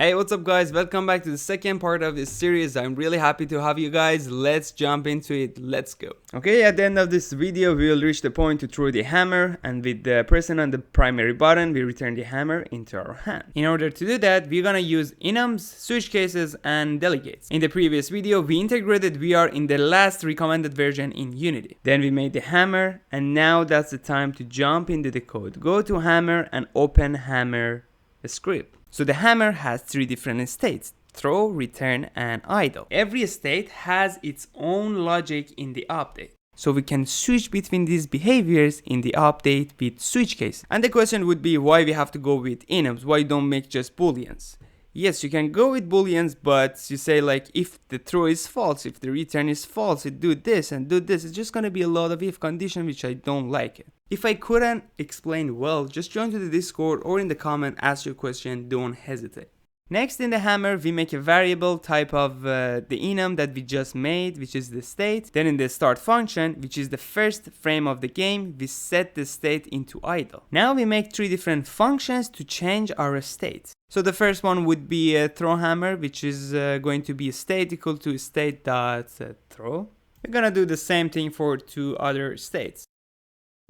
Hey, what's up guys? Welcome back to the second part of this series. I'm really happy to have you guys. Let's jump into it. Let's go. Okay, at the end of this video, we will reach the point to throw the hammer, and with the pressing on the primary button, we return the hammer into our hand. In order to do that, we're gonna use enums, switch cases, and delegates. In the previous video, we integrated VR in the last recommended version in Unity. Then we made the hammer, and now that's the time to jump into the code. Go to hammer and open hammer script. So the hammer has three different states: throw, return, and idle. Every state has its own logic in the update. So we can switch between these behaviors in the update with switch case. And the question would be why we have to go with enums, why don't make just booleans? Yes, you can go with booleans, but you say like if the throw is false, if the return is false, it do this and do this. It's just gonna be a lot of if condition, which I don't like it. If I couldn't explain well, just join to the Discord or in the comment, ask your question, don't hesitate. Next, in the hammer, we make a variable type of the enum that we just made, which is the state. Then in the start function, which is the first frame of the game, we set the state into idle. Now we make three different functions to change our state. So the first one would be a throw hammer, which is going to be a state equal to state.throw. We're gonna do the same thing for two other states.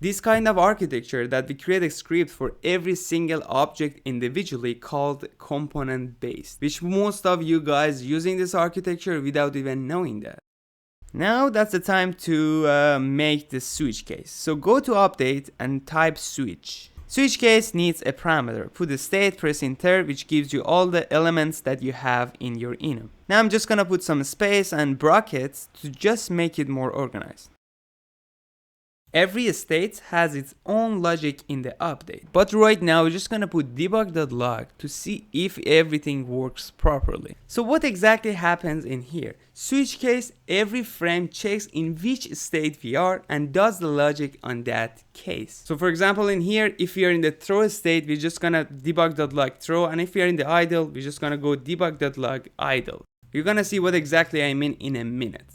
This kind of architecture that we create a script for every single object individually called component based, which most of you guys using this architecture without even knowing that. Now that's the time to make the switch case. So go to update and type switch. Switch case needs a parameter. Put the state, press enter, which gives you all the elements that you have in your enum. Now I'm just gonna put some space and brackets to just make it more organized. Every state has its own logic in the update, but right now we're just gonna put debug.log to see if everything works properly. So what exactly happens in here? Switch case, every frame checks in which state we are and does the logic on that case. So for example, in here, if we are in the throw state, we're just gonna debug.log throw, and if we are in the idle, we're just gonna go debug.log idle. You're gonna see what exactly I mean in a minute.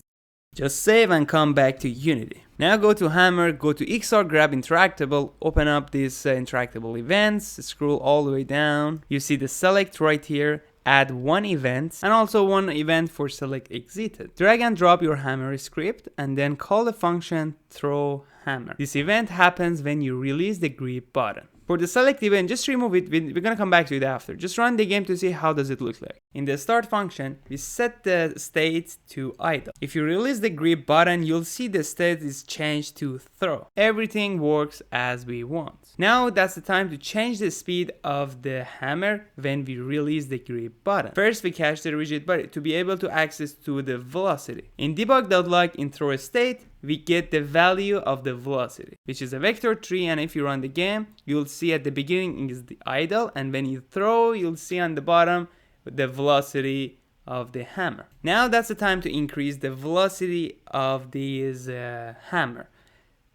Just save and come back to Unity. Now go to hammer, go to XR, grab interactable, open up these interactable events, scroll all the way down. You see the select right here, add one event and also one event for select exited. Drag and drop your hammer script and then call the function throw hammer. This event happens when you release the grip button. For the select event, just remove it. We're gonna come back to it after. Just run the game to see how does it look like. In the start function, we set the state to idle. If you release the grip button, you'll see the state is changed to throw. Everything works as we want. Now that's the time to change the speed of the hammer when we release the grip button. First, we cache the rigid body to be able to access to the velocity. In debug.log in throw state, we get the value of the velocity, which is a vector 3, and if you run the game, you'll see at the beginning is the idle, and when you throw, you'll see on the bottom the velocity of the hammer. Now that's the time to increase the velocity of this hammer.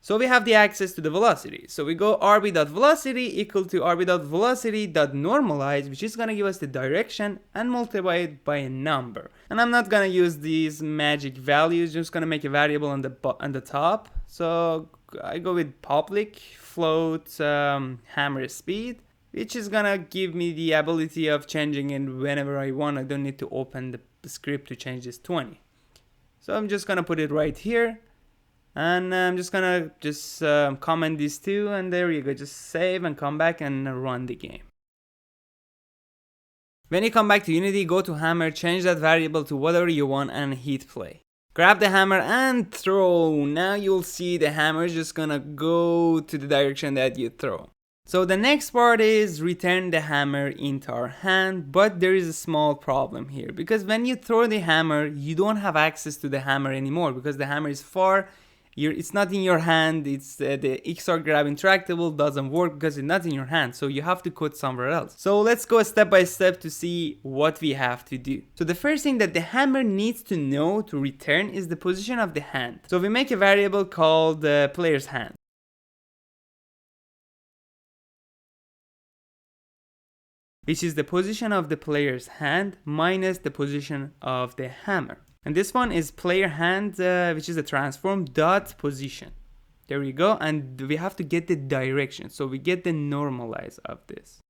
So we have the access to the velocity. So we go rb.velocity equal to rb.velocity.normalize, which is gonna give us the direction and multiply it by a number. And I'm not gonna use these magic values, just gonna make a variable on the top. So I go with public float hammer speed, which is gonna give me the ability of changing it whenever I want. I don't need to open the script to change this 20. So I'm just gonna put it right here. And I'm just gonna comment these two, and there you go. Just save and come back and run the game. When you come back to Unity, go to hammer, change that variable to whatever you want and hit play. Grab the hammer and throw. Now you'll see the hammer is just gonna go to the direction that you throw. So the next part is return the hammer into our hand, but there is a small problem here because when you throw the hammer, you don't have access to the hammer anymore because the hammer is far. It's not in your hand. It's the XR grab interactable doesn't work because it's not in your hand, so you have to code somewhere else. So let's go step by step to see what we have to do. So the first thing that the hammer needs to know to return is the position of the hand. So we make a variable called player's hand, which is the position of the player's hand minus the position of the hammer. And this one is player hand, which is a transform dot position. There we go. And we have to get the direction. So we get the normalize of this.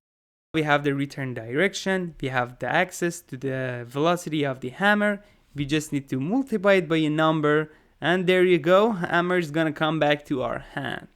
We have the return direction, we have the access to the velocity of the hammer. We just need to multiply it by a number, and there you go, hammer is gonna come back to our hand.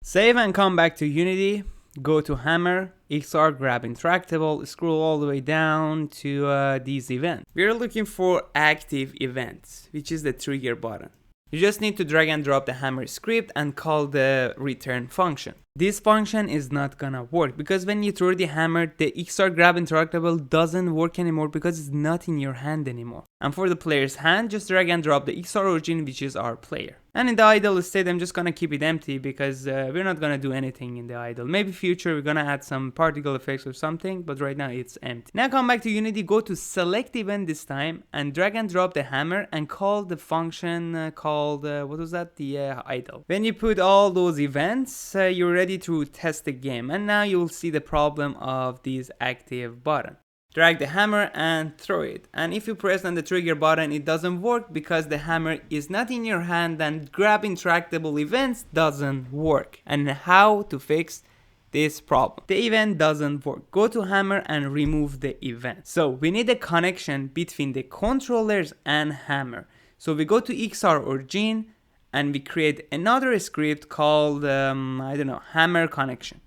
Save and come back to Unity, go to hammer, XR, grab interactable, scroll all the way down to these events. We're looking for active events, which is the trigger button. You just need to drag and drop the hammer script and call the return function. This function is not gonna work because when you throw the hammer, the XR grab interactable doesn't work anymore because it's not in your hand anymore. And for the player's hand, just drag and drop the XR origin, which is our player. And in the idle state, I'm just gonna keep it empty because we're not gonna do anything in the idle. Maybe future we're gonna add some particle effects or something, but right now it's empty. Now come back to Unity, go to select event this time and drag and drop the hammer and call the function called, what was that? The idle. When you put all those events, you're ready to test the game. And now you will see the problem of this active button. Drag the hammer and throw it, and if you press on the trigger button it doesn't work because the hammer is not in your hand and grab interactable events doesn't work. And how to fix this problem? The event doesn't work. Go to hammer and remove the event. So we need a connection between the controllers and hammer. So we go to XR origin and we create another script called I don't know, hammer connection.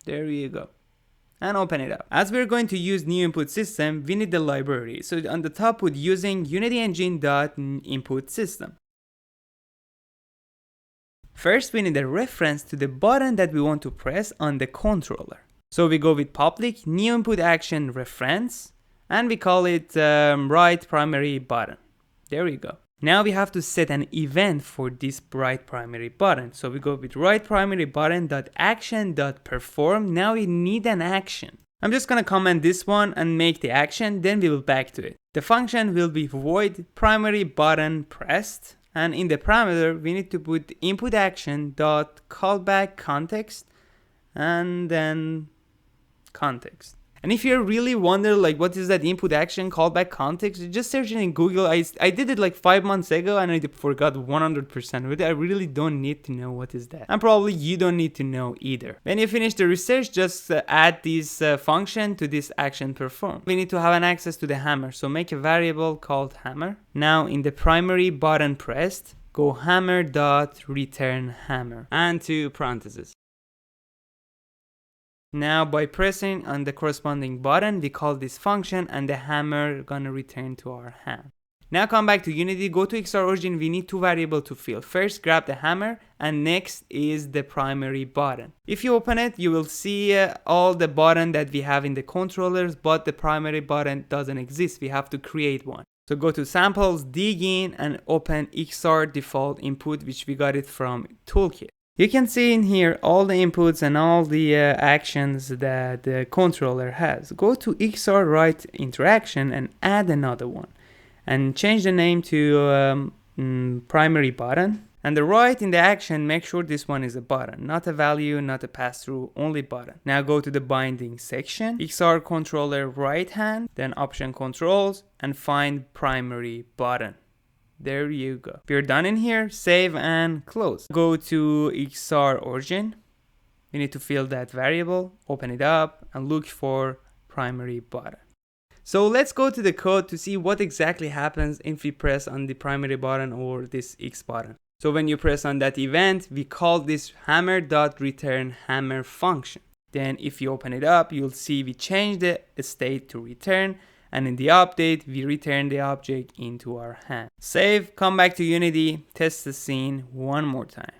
There you go. And open it up. As we're going to use new input system, we need the library. So on the top put using Unity engine.input system. First, we need a reference to the button that we want to press on the controller. So we go with public new input action reference, and we call it right primary button. There you go. Now we have to set an event for this right primary button. So we go with right primary button.action.perform. Now we need an action. I'm just gonna comment this one and make the action, then we will back to it. The function will be void primary button pressed, and in the parameter we need to put input action dot callback context and then context. And if you really wonder like what is that input action callback context, just search it in Google. I did it like 5 months ago and I forgot 100% of it. I really don't need to know what is that. And probably you don't need to know either. When you finish the research, just add this function to this action perform. We need to have an access to the hammer. So make a variable called hammer. Now in the primary button pressed, go hammer dot return hammer and to parentheses. Now by pressing on the corresponding button, we call this function and the hammer gonna return to our hand. Now come back to Unity, go to XR origin, we need two variables to fill. First grab the hammer and next is the primary button. If you open it, you will see all the button that we have in the controllers, but the primary button doesn't exist. We have to create one. So go to samples, dig in and open XR default input, which we got it from toolkit. You can see in here all the inputs and all the actions that the controller has. Go to XR right interaction and add another one and change the name to primary button. And the right in the action, make sure this one is a button, not a value, not a pass-through, only button. Now go to the binding section, XR controller right hand, then option controls and find primary button. There you go. We're done in here, save and close. Go to XR origin. We need to fill that variable, open it up and look for primary button. So let's go to the code to see what exactly happens if we press on the primary button or this X button. So when you press on that event, we call this hammer.return hammer function. Then if you open it up, you'll see we change the state to return. And in the update, we return the object into our hand. Save, come back to Unity, test the scene one more time.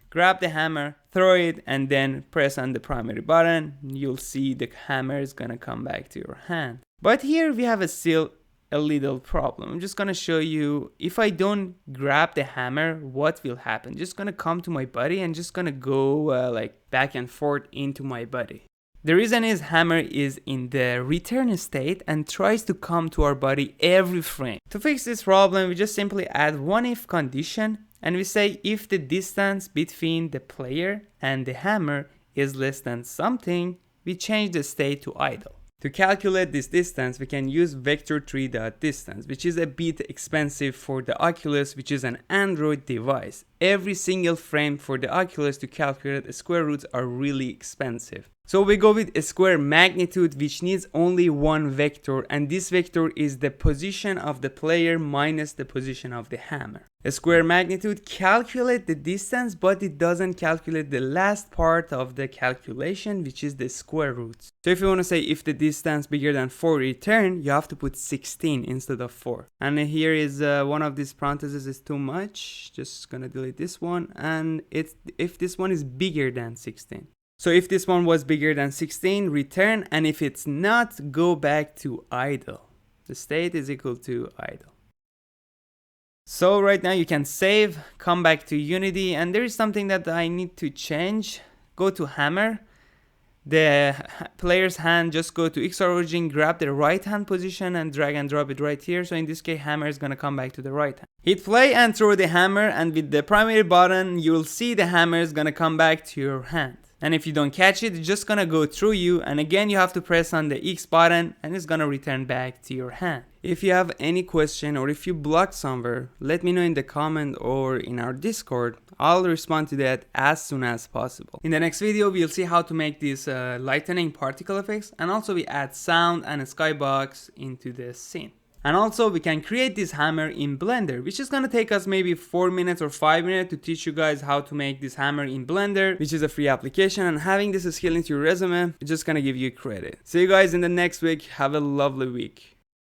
Grab the hammer, throw it, and then press on the primary button. You'll see the hammer is gonna come back to your hand. But here we have still a little problem. I'm just gonna show you, if I don't grab the hammer, what will happen? Just gonna come to my body and just gonna go like back and forth into my body. The reason is hammer is in the return state and tries to come to our body every frame. To fix this problem, we just simply add one if condition and we say if the distance between the player and the hammer is less than something, we change the state to idle. To calculate this distance, we can use vector3.distance, which is a bit expensive for the Oculus, which is an Android device. Every single frame for the Oculus to calculate the square roots are really expensive. So we go with a square magnitude, which needs only one vector, and this vector is the position of the player minus the position of the hammer. A square magnitude calculates the distance, but it doesn't calculate the last part of the calculation, which is the square roots. So if you want to say if the distance bigger than 4 return, you have to put 16 instead of 4. And here is one of these parentheses is too much. Just gonna delete this one, and it's if this one is bigger than 16. So if this one was bigger than 16, return, and if it's not, go back to idle. The state is equal to idle. So right now you can save, come back to Unity, and there is something that I need to change. Go to hammer. The player's hand, just go to X origin, grab the right hand position and drag and drop it right here. So in this case, hammer is gonna come back to the right hand. Hit play and throw the hammer, and with the primary button, you'll see the hammer is gonna come back to your hand. And if you don't catch it, it's just gonna go through you, and again you have to press on the X button and it's gonna return back to your hand. If you have any question or if you blocked somewhere, let me know in the comment or in our Discord. I'll respond to that as soon as possible. In the next video, we'll see how to make these lightning particle effects, and also we add sound and a skybox into the scene. And also we can create this hammer in Blender, which is gonna take us maybe 4 minutes or 5 minutes to teach you guys how to make this hammer in Blender, which is a free application, and having this skill into your resume is just gonna give you credit. See you guys in the next week. Have a lovely week.